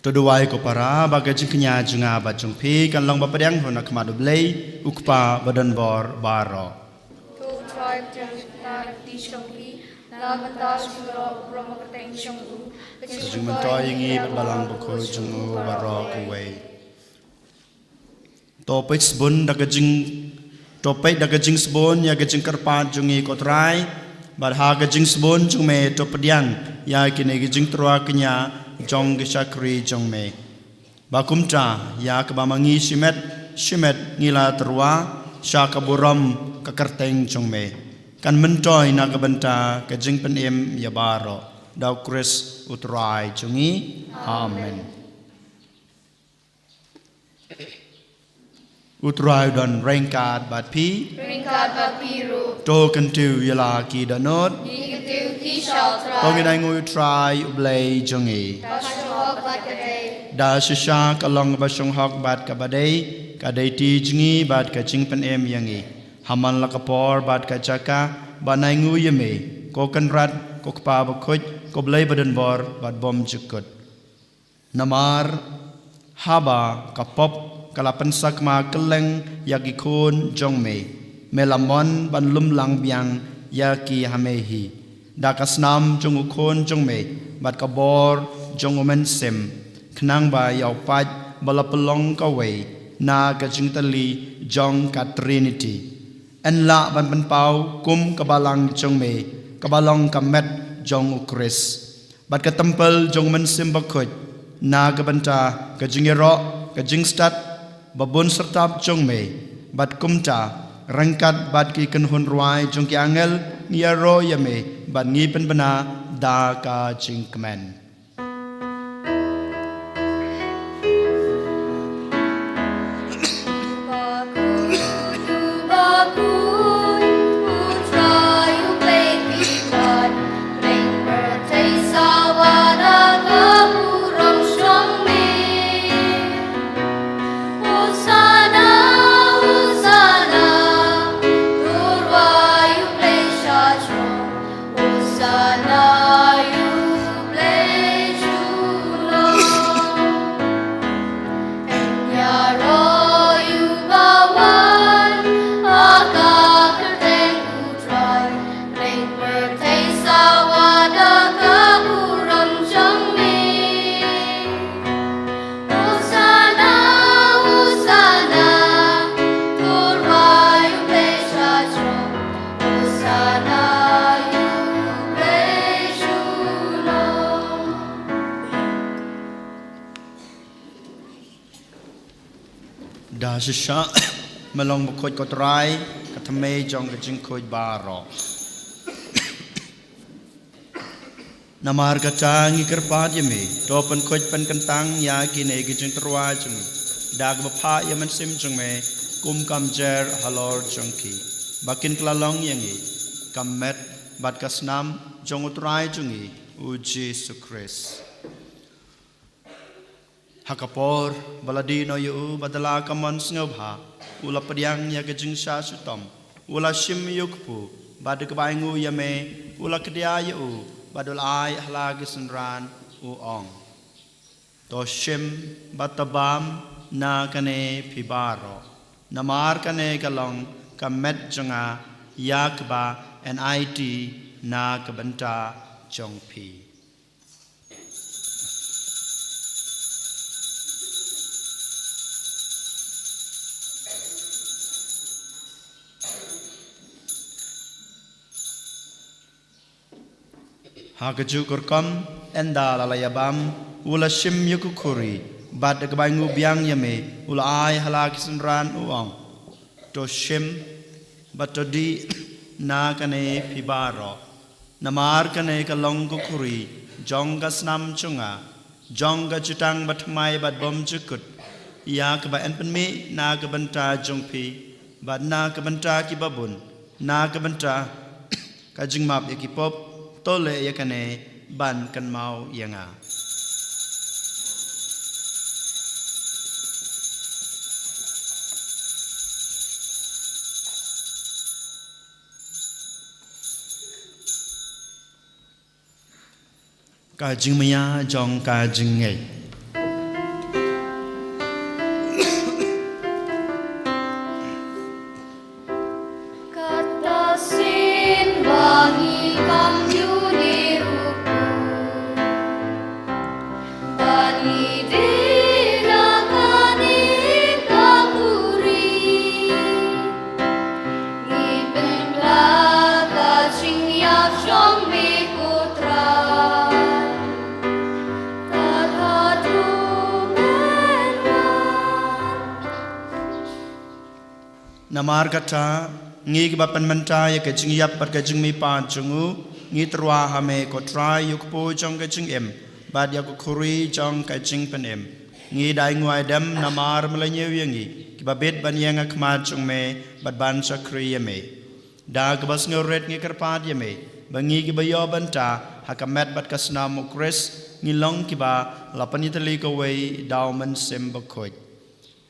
Toduai ko para bagai jingknya junga bajung pi kan long bapadang hona kemadu blei ukpa badan bor baro. Tu tribe jangka di shongli naganda shuro promoting shongu. Sejung mentoy ingi balang buku jungu baro kuwei. Topik sebun dagajing sebun ya gajing kerpat jungi kotrai barha gajing sebun jume topediang ya kini gajing terua kenya jong gisakri jong me bakumta ya kebamangi shimet ngila terua syakaburam kekerteng jong me kan mentoy na kebenta gajing penem ya baro dau Chris utrai jungi amen. Utrai dan rengkat bat pi ru to kentu yala ki danot to ngai ngoi utrai ublei jongi da shisha kalong basong hok bat ka badai ka dai ti jingi bat ka ching pen em yangi haman la kapor bat ka chaka banai ngu yeme ko kan rat ko pa ba khoj ko blei badan bor bat bom jukut namar haba kapop kalapan sakma keleng yagikun jong me melamon ban lum lang biang ya ki hame hi dakas nam jong ukhon jong me bat kabor jong omen sem khnang ba yaw pat balapalong ka we na ka jing tali jong ka trinity en la ban pau kum kabalang jong me kabalong ka met jong ukris bat ka temple jong men sim bakhoj na ka banta ka jing ro ka jing stat babon sertap jong me bat kumta rangkat bat ki kan hun ruai jong ki angel ngi ro ya me bat ngi pen bana da ka jing kmen da shisha malong bukhoj kotrai kathame jong ka jing khoj baro namar ka changi kerpat yeme topan khoj pan kantang ya kine ki jing terwa jung dag ba pha yaman sim jung me kum kam jer halor jong ki bakin klalong yangi kamet bat kasnam jong utrai jungi u Jesus Christ hakapor baladino yu badala kamon snobha ula padiang ya gajing sha sutom ula shim yukpu bad kabaingu yame ula kedia yu badul ai hala gisenran u ong to shim batabam na kane pibaro namar kane kalong kamet janga yakba nit na kabanta jongpi Hakaju kurkam enda lalayabam ula shim yukukuri bad kabaingu biang yame ula ai halak sunran uang to shim batodi na kane pibaro namar kane kalong kukuri jongga snam chunga jongga chutang batmai bad bom chukut ya kaba enpenmi na kabanta jongpi bad na kabanta kibabun na kabanta kajingmap yakipop tole yakane ban kan mau yanga ka jingmaya jong ka jingai namar kata ngi bapan menta ya kajing yap par kajing mi pa jungu ngi trwa hame ko try yuk po jong kajing em bad ya ko khuri jong kajing pen em ngi dai ngwai dam namar mlanyew yangi ki babet ban yang akma jong me bad ban chakri yame da gabas ngoret ngi karpat yame bangi ki bayo banta hakamet bad kasnam ukres ngi long ki ba lapanitali ko wei dauman sem bakhoj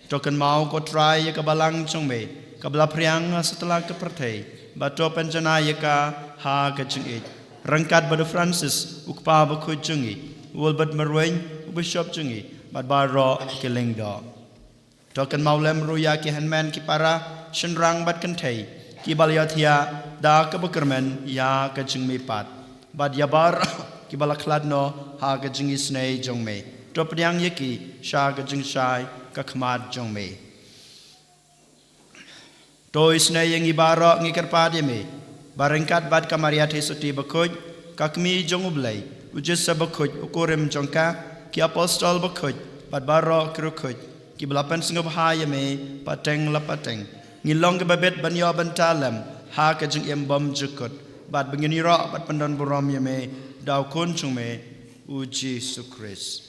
token mau ko try ya kabalang jong me kabla priang setelah kepertai bato penjana yaka ha kajing it rangkat badu Francis ukpa bakhoj jungi wolbad marwen bishop jungi bad baro killing do token maulem ruya ki hanman ki para shenrang bad kantai ki balyathia da ka bakermen ya ka jing me pat bad yabar ki balakhlad no ha ka jing isnei jong me topriang yeki sha ka jing shai ka khmat jong me to isnei yang ibaro ngi kerpad ye me barengkat bad kamaria the suti bakhoj kakmi jong ublai ujis sabakhoj ukorem jongka ki apostol bakhoj bad baro krukoj ki belapan sengop ha ye me pateng lapateng ngilong ke babet banyo bantalem ha ka jing embom jukut bad bengini ro bad pandan borom ye me daw kon chung me u Jesus Christ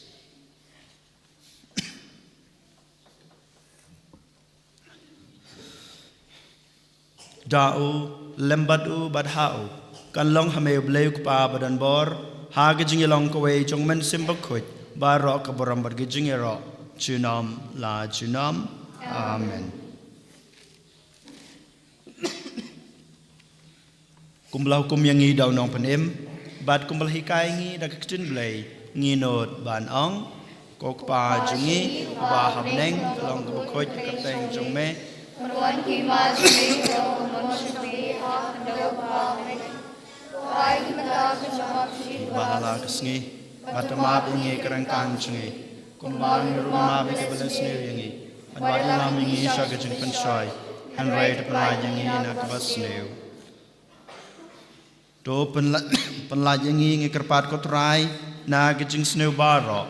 dau lembadu badhau kan long hame bleu pa badan bor ha ga jing long ko we jong men sim bakhoj ba ro ka boram bad ga jing ro chunam la chunam amen kumblau kum yang ngi daw nong panem bad kumbal hikai ngi da ktin blai ngi not ban ong kok pa jingi ba habneng long ko bakhoj ka teng jong me Meruan kima jumi rong monshmi ha ndo ba me. Pai mata kishama shi bahala kesngi batama bingi kerangkan cungi kumbang rumah bike belasne yangi adwadi lam yangi shaga jing pensoi han right penlaj yangi na kabasneu to penlaj yangi ngi kerpat kotrai na gijing sneu baro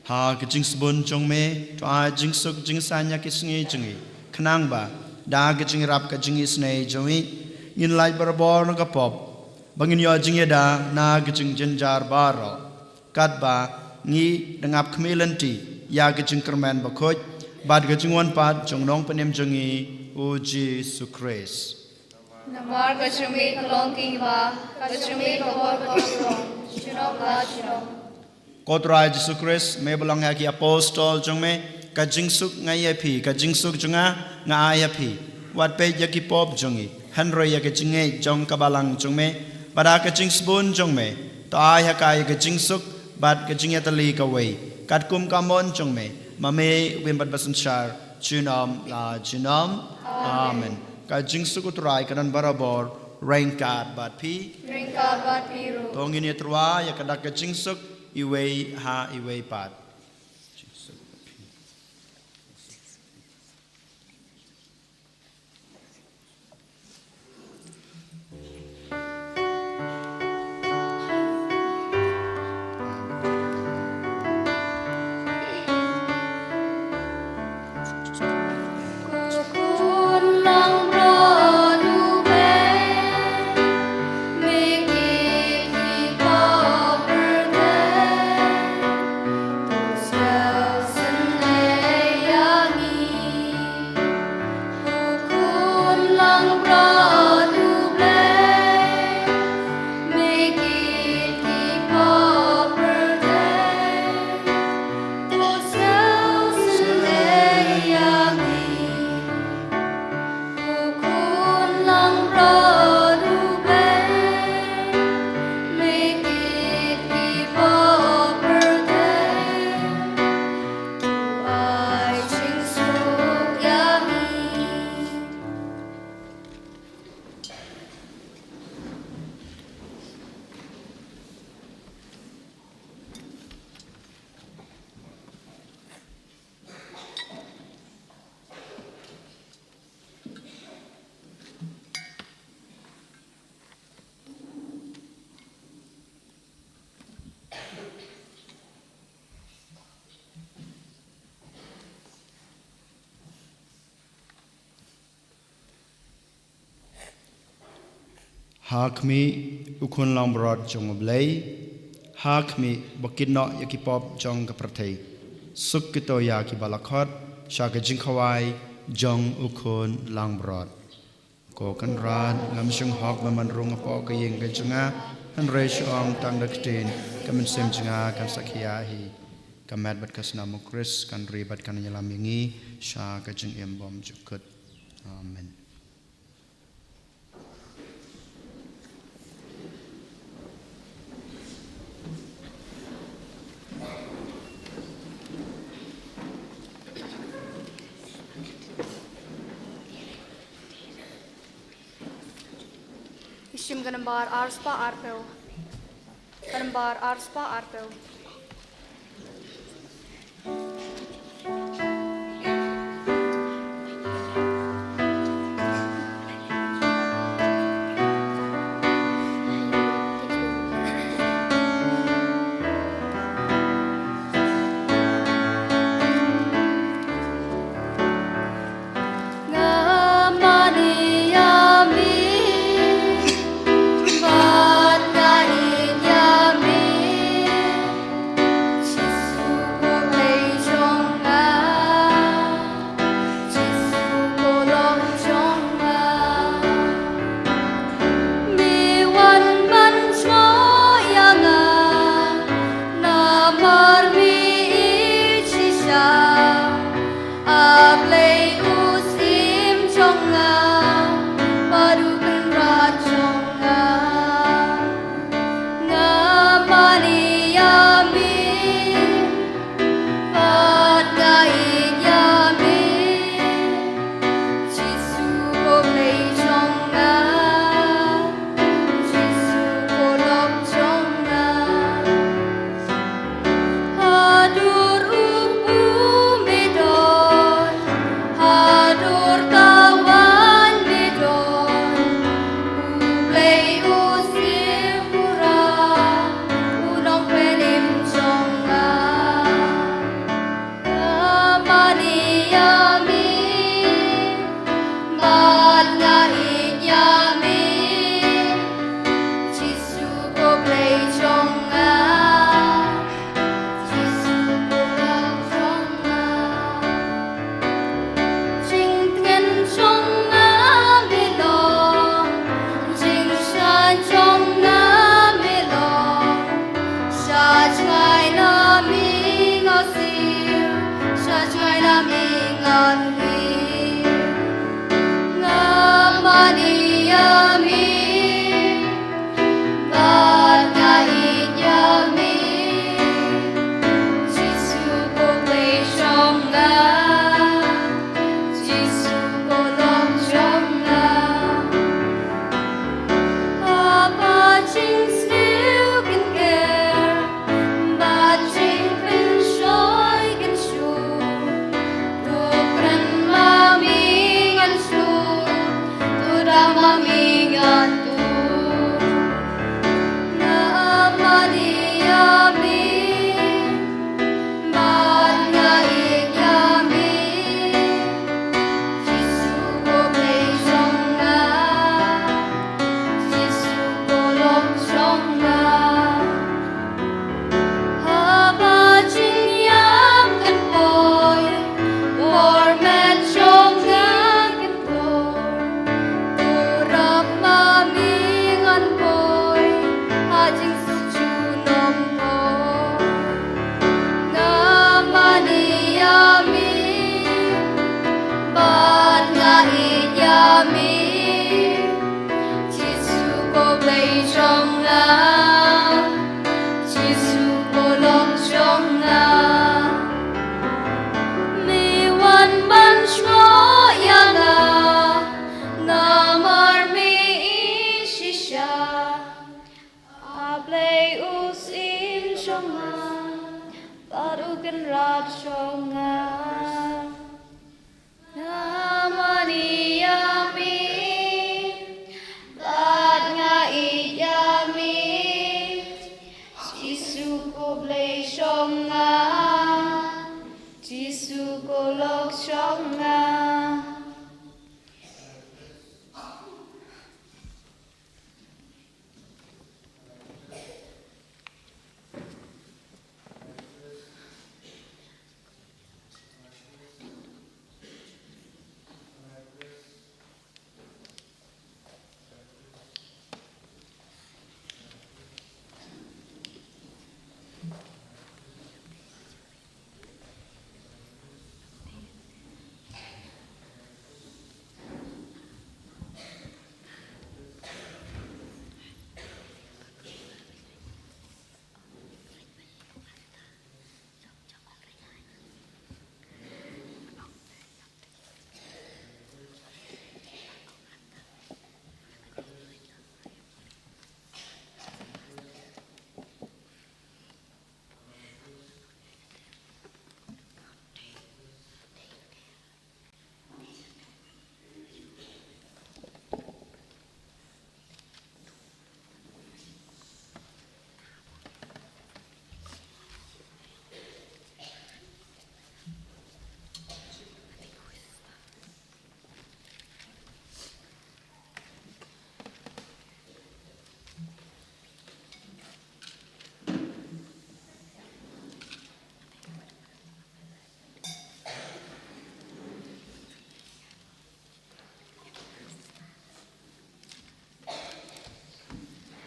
ha gijing sebun jongme to a jing suk jing sanya kisngi jingi khnang ba da gijing rap ka jingi snei jongi ngin lai barbor na kapop bangin yo jing da na gijing jenjar baro kat ba ngi dengap khmelanti ya gijing kerman bakhoj bad gijing wan pat jongnong panem jongi o Jesus Christ Namar kachumi kalong kiwa kachumi kabor kabor chinom la chinom. Kotrai Jesus Christ me belong ya ki apostol jongme ka jingsuk ngai api ka jingsuk jonga nga api wat pe ya ki pop jongi hanro ya ka jinge jong ka balang jongme bada ka jingsbun jongme ta ya ka ya ka jingsuk bad ka jingya tali ka wei kat kum ka mon jongme mame wim bad basan shar chunam la chunam amen ka jingsuk utrai kanan barabor rengkat bad pi Ringka bat biru. tongin ya trwa ya ka dak ka jingsuk iwei ha iwei pat Hakmi ukun lambrod jong blai hakmi bakino yakipop jong kaprathei sukito yaki balakhot shaka jingkhawai jong ukun lambrod ko kan ran ngamsung hok maman rung apo ka yeng ka chunga han re shom tang daktin kamen sem chunga kan sakhia hi kamat bat kasnam Kris kan ribat kan yalam yangi shaka jing embom jukut amen. Ishim ganambar arspa arpel. Ganambar arspa arpel.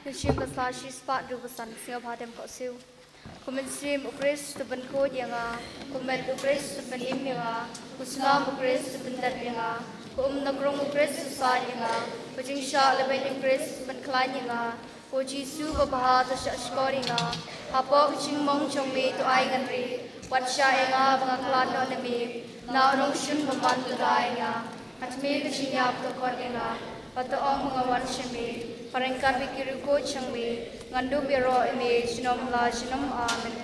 Kecing besar sispat du besan siapa hadam kau siu. Komen sim ukris teban kod yang komen ukris teban im yang kusnam ukris teban dat yang nagrong ukris susah yang kecing syak lebih ukris teban klan yang Jisu babahat sa skor yang apa kecing mong chong me tu ai ngandri wat sya yang bangaklan no nami na rong shun membantu dai yang at me kecing yap tu kod yang Pata ong mga warshami, parangkan bikiru ko changmi, ngandu biro ime jinom la jinom amen.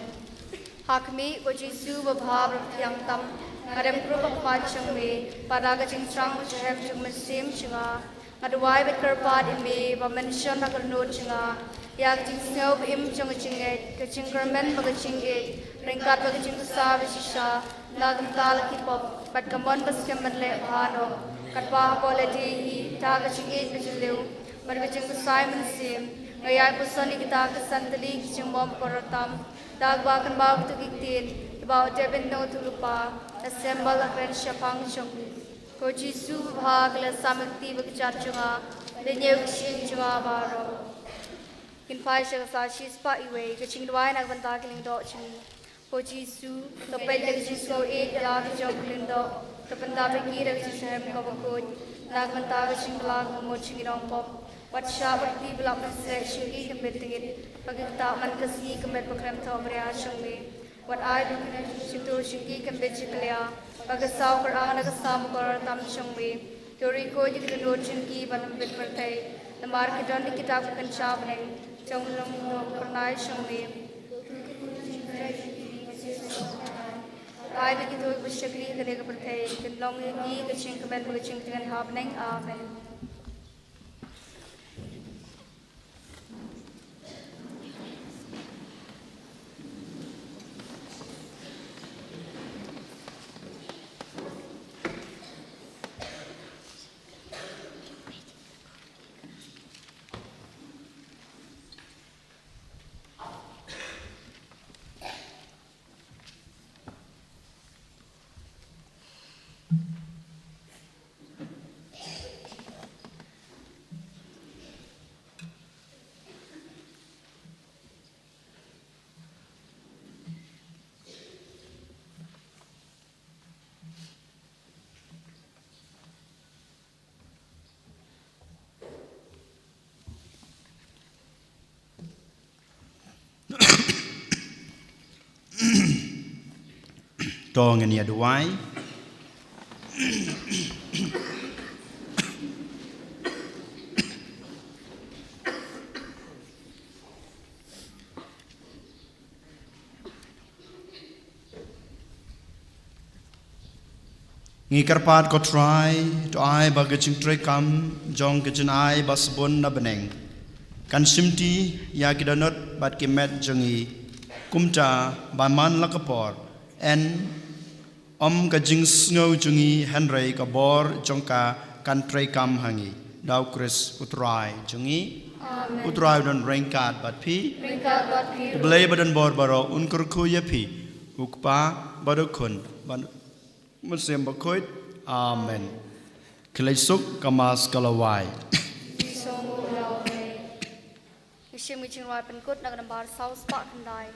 Hakmi ko Jisu babhab yang tam, ngadem krupa kumat changmi, paraga jing strang chahem chung mesim chinga, ngaduwai bet kerpad ime, pamension na karnod chinga, yak jing snow im chung chinget, kaching kermen baga chinget, ringkat baga jing tusa visisha, nagam tal kipop, pat kamon bas kemenle bhano. Katpa quality taga chingit kachileu bargaching Simon sim ngayai pusani kita kesantali kiching bom porotam dagba kan bag tu kitin about deben no tulupa assemble a grand shapang chung ko Jisu bhag la samakti bagchar chunga le nyeu shin chunga baro kin pai sha sa shispa iwe kaching dwai nak banta kiling do chung ko Jisu to pai le Jisu e la jong lindo Kapanda berkira kisah kau berkut, nak mentara singklang memuji orang pop, baca berti belak mesra syuri kembali tingit, bagi tak mankasi kembali program tahu beria syuri, wat ai dunia situ syuri kembali ciklia, bagi sah Quran nak sah mukar tam syuri, teori ko jadi kedua syuri balam berpertai, lembar kita ni kitab kencang neng, jauh lom pernah syuri. Ai begitu bersyukur kepada pertai, kendong ini kecing kemen berkecing dengan hab neng amen. Tong ni aduai Ngikarpat ko try to ai bagaching tray kam jong kitchen ai basbon na beneng kan simti ya kidanot bat kimet jongi kumta baman lakapor en kajing snow jongi henry kabor jongka kan tray kam hangi daw Chris utrai jongi utrai don rengkat bat pi blay badan bor baro unkur ku ya pi ukpa badokun Muslim bakoit amen Kelaisuk kamas kalawai Ishim kicing rai penkut nak nambar saus pak kendai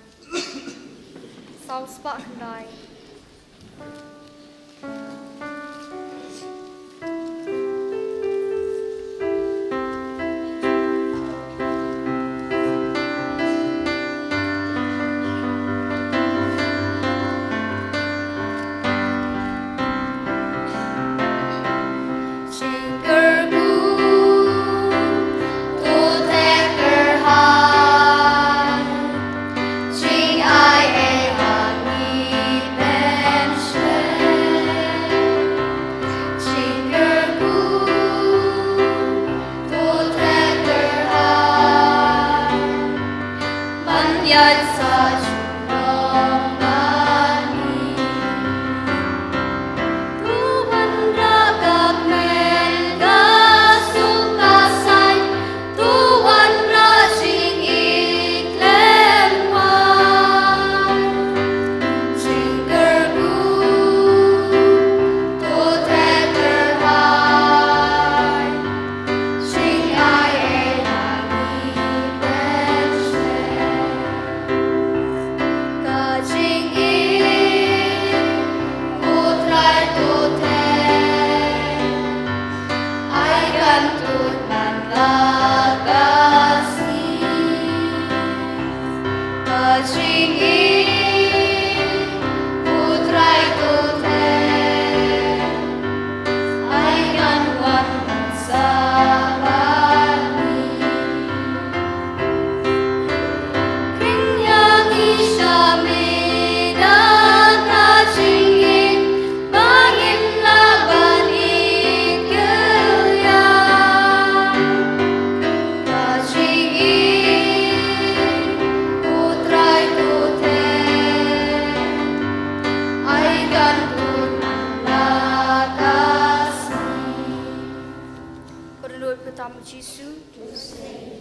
Jisu.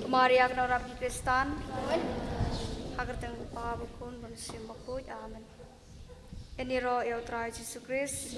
Maria kena Rabbi Kristan. Agar teng pa bukun manusia makut. Amin. Ini roh yang terakhir Yesus Kristus.